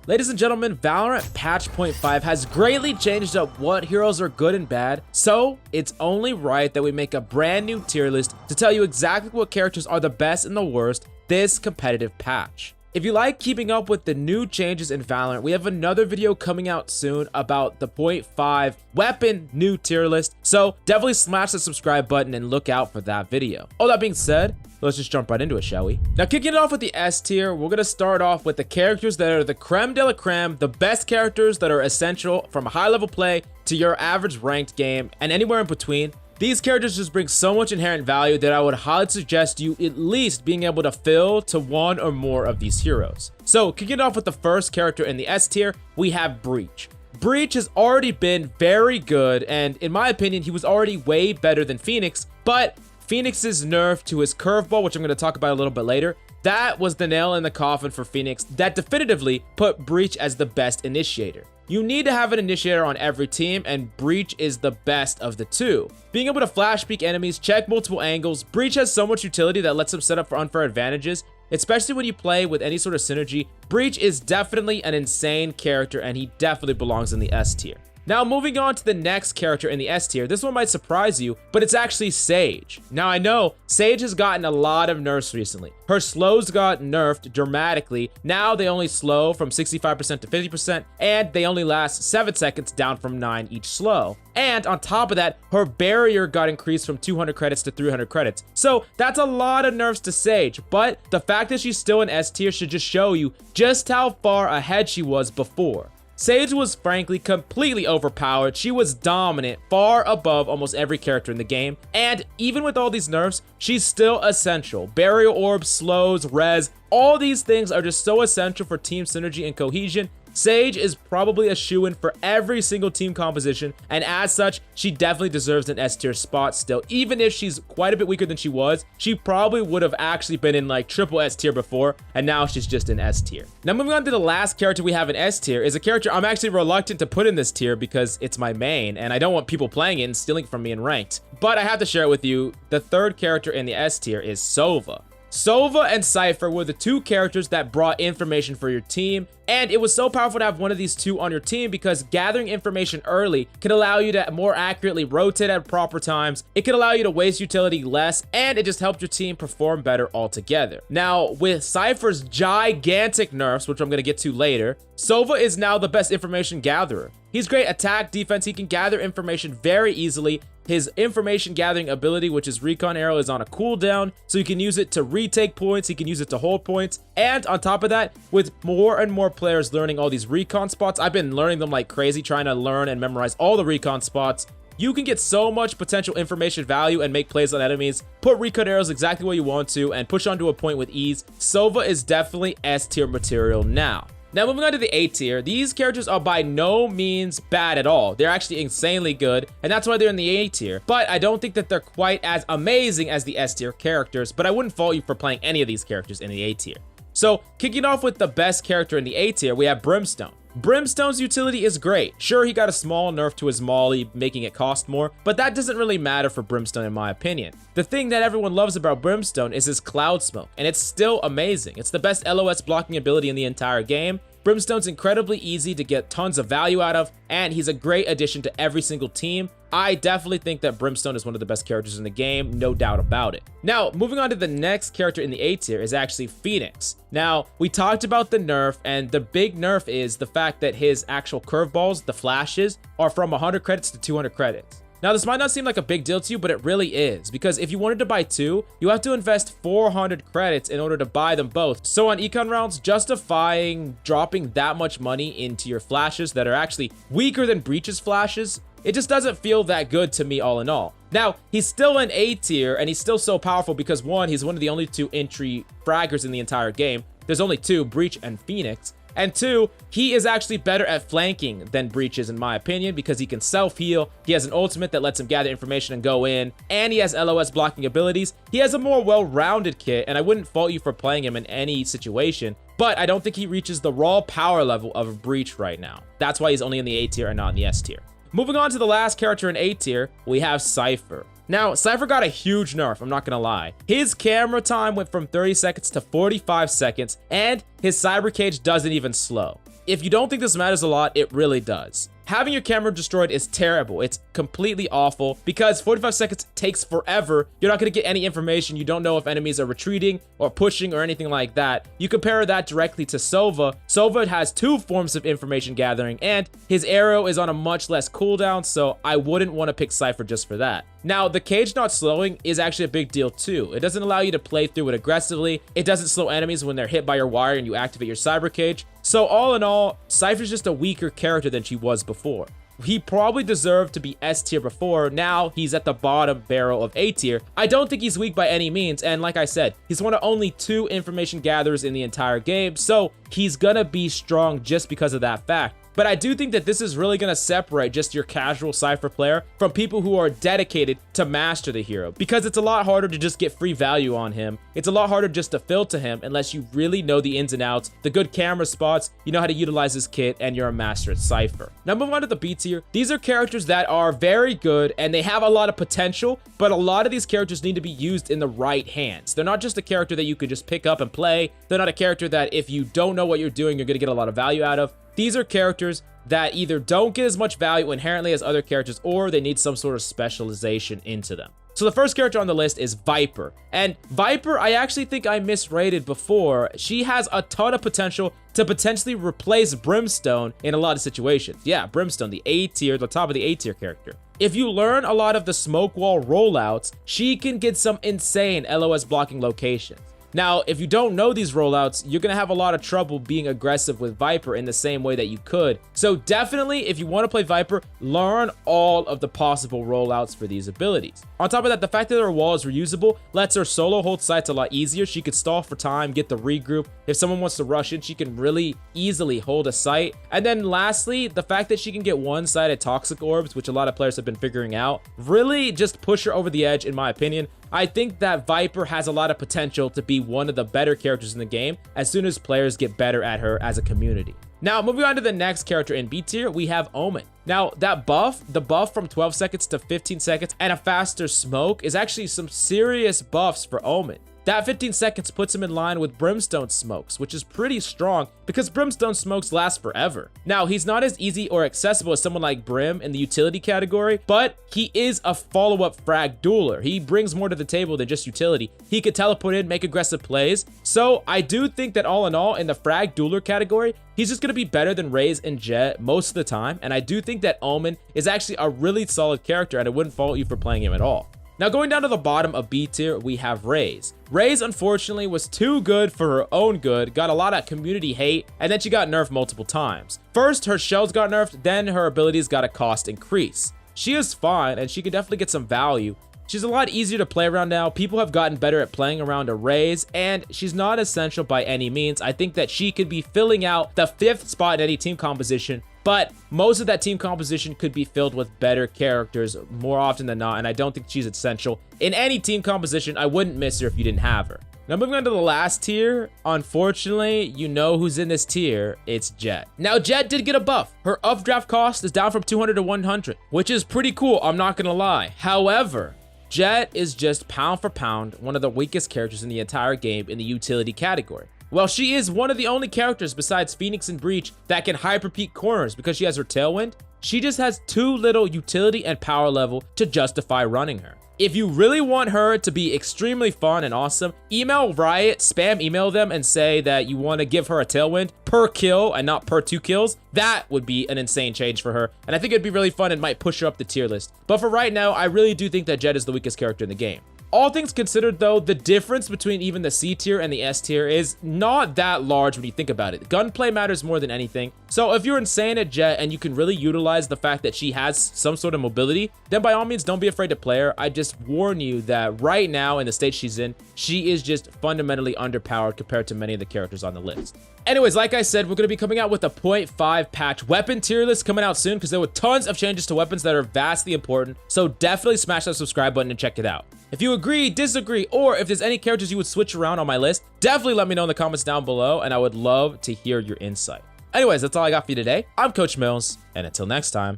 Ladies and gentlemen, Valorant patch 0.5 has greatly changed up what heroes are good and bad, so it's only right that we make a brand new tier list to tell you exactly what characters are the best and the worst this competitive patch. If you like keeping up with the new changes in Valorant, we have another video coming out soon about the 0.5 weapon new tier list, so definitely smash the subscribe button and look out for that video. All that being said, let's just jump right into it, shall we? Now, kicking it off with the S tier, we're going to start off with the characters that are the creme de la creme, the best characters that are essential from high-level play to your average ranked game and anywhere in between. These characters just bring so much inherent value that I would highly suggest you at least being able to fill to one or more of these heroes. So, kicking it off with the first character in the S tier, we have Breach. Breach has already been very good, and in my opinion, he was already way better than Phoenix, but Phoenix's nerf to his curveball, which I'm going to talk about a little bit later, that was the nail in the coffin for Phoenix that definitively put Breach as the best initiator. You need to have an initiator on every team, and Breach is the best of the two. Being able to flash peek enemies, check multiple angles, Breach has so much utility that lets him set up for unfair advantages, especially when you play with any sort of synergy. Breach is definitely an insane character, and he definitely belongs in the S tier. Now, moving on to the next character in the S tier, this one might surprise you, but it's actually Sage. Now, I know Sage has gotten a lot of nerfs recently. Her slows got nerfed dramatically. Now they only slow from 65% to 50%, and they only last 7 seconds, down from 9 each slow. And on top of that, her barrier got increased from 200 credits to 300 credits. So that's a lot of nerfs to Sage, but the fact that she's still in S tier should just show you just how far ahead she was before. Sage was frankly completely overpowered. She was dominant, far above almost every character in the game, and even with all these nerfs, she's still essential. Barrier orb, slows, res, all these things are just so essential for team synergy and cohesion. Sage is probably a shoo-in for every single team composition, and as such, she definitely deserves an S tier spot still. Even if she's quite a bit weaker than she was, she probably would have actually been in like triple S tier before, and now she's just in S tier. Now, moving on to the last character we have in S tier is a character I'm actually reluctant to put in this tier because it's my main, and I don't want people playing it and stealing it from me in ranked. But I have to share it with you. The third character in the S tier is Sova. Sova and CYPHER were the two characters that brought information for your team, and it was so powerful to have one of these two on your team because gathering information early can allow you to more accurately rotate at proper times, it can allow you to waste utility less, and it just helped your team perform better altogether. Now, with CYPHER's gigantic nerfs, which I'm going to get to later, Sova is now the best information gatherer. He's great attack, defense, he can gather information very easily. His information gathering ability, which is Recon Arrow, is on a cooldown, so you can use it to retake points, he can use it to hold points, and on top of that, with more and more players learning all these recon spots, I've been learning them like crazy, trying to learn and memorize all the recon spots. You can get so much potential information value and make plays on enemies, put recon arrows exactly where you want to, and push onto a point with ease. Sova is definitely S tier material now. Now, moving on to the A tier, these characters are by no means bad at all. They're actually insanely good, and that's why they're in the A tier. But I don't think that they're quite as amazing as the S tier characters, but I wouldn't fault you for playing any of these characters in the A tier. So, kicking off with the best character in the A tier, we have Brimstone. Brimstone's utility is great. Sure, he got a small nerf to his molly, making it cost more, but that doesn't really matter for Brimstone in my opinion. The thing that everyone loves about Brimstone is his Cloud Smoke, and it's still amazing. It's the best LOS blocking ability in the entire game. Brimstone's incredibly easy to get tons of value out of, and he's a great addition to every single team. I definitely think that Brimstone is one of the best characters in the game, no doubt about it. Now, moving on to the next character in the A tier is actually Phoenix. Now, we talked about the nerf, and the big nerf is the fact that his actual curveballs, the flashes, are from 100 credits to 200 credits. Now, this might not seem like a big deal to you, but it really is, because if you wanted to buy two, you have to invest 400 credits in order to buy them both. So on econ rounds, justifying dropping that much money into your flashes that are actually weaker than Breach's flashes, it just doesn't feel that good to me all in all. Now, he's still in A tier, and he's still so powerful because one, he's one of the only two entry fraggers in the entire game. There's only two, Breach and Phoenix. And two, he is actually better at flanking than Breach is in my opinion because he can self-heal, he has an ultimate that lets him gather information and go in, and he has LOS blocking abilities. He has a more well-rounded kit, and I wouldn't fault you for playing him in any situation, but I don't think he reaches the raw power level of Breach right now. That's why he's only in the A tier and not in the S tier. Moving on to the last character in A tier, we have CYPHER. Now, CYPHER got a huge nerf, I'm not gonna lie. His camera time went from 30 seconds to 45 seconds, and his cyber cage doesn't even slow. If you don't think this matters a lot, it really does. Having your camera destroyed is terrible. It's completely awful because 45 seconds takes forever. You're not going to get any information. You don't know if enemies are retreating or pushing or anything like that. You compare that directly to Sova. Sova has 2 forms of information gathering, and his arrow is on a much less cooldown, so I wouldn't want to pick Cypher just for that. Now, the cage not slowing is actually a big deal too. It doesn't allow you to play through it aggressively. It doesn't slow enemies when they're hit by your wire and you activate your cyber cage. So all in all, Cypher's just a weaker character than she was before. He probably deserved to be S tier before. Now he's at the bottom barrel of A tier. I don't think he's weak by any means. And like I said, he's one of only 2 information gatherers in the entire game. So he's gonna be strong just because of that fact. But I do think that this is really going to separate just your casual Cypher player from people who are dedicated to master the hero, because it's a lot harder to just get free value on him. It's a lot harder just to filter him unless you really know the ins and outs, the good camera spots, you know how to utilize his kit, and you're a master at Cypher. Now moving on to the B tier, these are characters that are very good and they have a lot of potential, but a lot of these characters need to be used in the right hands. They're not just a character that you could just pick up and play. They're not a character that if you don't know what you're doing, you're going to get a lot of value out of. These are characters that either don't get as much value inherently as other characters, or they need some sort of specialization into them. So the first character on the list is Viper. And Viper, I actually think I misrated before. She has a ton of potential to potentially replace Brimstone in a lot of situations. Yeah, Brimstone, the A tier, the top of the A tier character. If you learn a lot of the smoke wall rollouts, she can get some insane LOS blocking locations. Now, if you don't know these rollouts, you're going to have a lot of trouble being aggressive with Viper in the same way that you could. So definitely, if you want to play Viper, learn all of the possible rollouts for these abilities. On top of that, the fact that her wall is reusable lets her solo hold sites a lot easier. She could stall for time, get the regroup. If someone wants to rush in, she can really easily hold a site. And then lastly, the fact that she can get one-sided toxic orbs, which a lot of players have been figuring out, really just push her over the edge, in my opinion. I think that Viper has a lot of potential to be one of the better characters in the game as soon as players get better at her as a community. Now, moving on to the next character in B tier, we have OMEN. Now, that buff, the buff from 12 seconds to 15 seconds and a faster smoke is actually some serious buffs for OMEN. That 15 seconds puts him in line with Brimstone smokes, which is pretty strong because Brimstone smokes last forever. Now, he's not as easy or accessible as someone like Brim in the utility category, but he is a follow-up frag dueler. He brings more to the table than just utility. He could teleport in, make aggressive plays. So I do think that all in all, in the frag dueler category, he's just going to be better than Raze and Jet most of the time. And I do think that OMEN is actually a really solid character, and I wouldn't fault you for playing him at all. Now, going down to the bottom of B tier, we have Raze. Raze, unfortunately, was too good for her own good, got a lot of community hate, and then she got nerfed multiple times. First, her shells got nerfed, then her abilities got a cost increase. She is fine, and she could definitely get some value. She's a lot easier to play around now. People have gotten better at playing around a Raze, and she's not essential by any means. I think that she could be filling out the 5th spot in any team composition, but most of that team composition could be filled with better characters more often than not, and I don't think she's essential. In any team composition, I wouldn't miss her if you didn't have her. Now, moving on to the last tier, unfortunately, you know who's in this tier. It's Jet. Now, Jet did get a buff. Her updraft cost is down from 200 to 100, which is pretty cool, I'm not gonna lie. However, Jet is just pound for pound one of the weakest characters in the entire game in the utility category. Well, she is one of the only characters besides Phoenix and Breach that can hyper-peek corners because she has her tailwind. She just has too little utility and power level to justify running her. If you really want her to be extremely fun and awesome, email Riot, spam email them and say that you want to give her a tailwind per kill and not per 2 kills. That would be an insane change for her, and I think it'd be really fun and might push her up the tier list. But for right now, I really do think that Jet is the weakest character in the game. All things considered, though, the difference between even the C tier and the S tier is not that large when you think about it. Gunplay matters more than anything. So if you're insane at Jet and you can really utilize the fact that she has some sort of mobility, then by all means, don't be afraid to play her. I just warn you that right now in the state she's in, she is just fundamentally underpowered compared to many of the characters on the list. Anyways, like I said, we're going to be coming out with a 0.5 patch weapon tier list coming out soon because there were tons of changes to weapons that are vastly important. So definitely smash that subscribe button and check it out. If you agree, disagree, or if there's any characters you would switch around on my list, definitely let me know in the comments down below, and I would love to hear your insight. Anyways, that's all I got for you today. I'm Coach Mills, and until next time.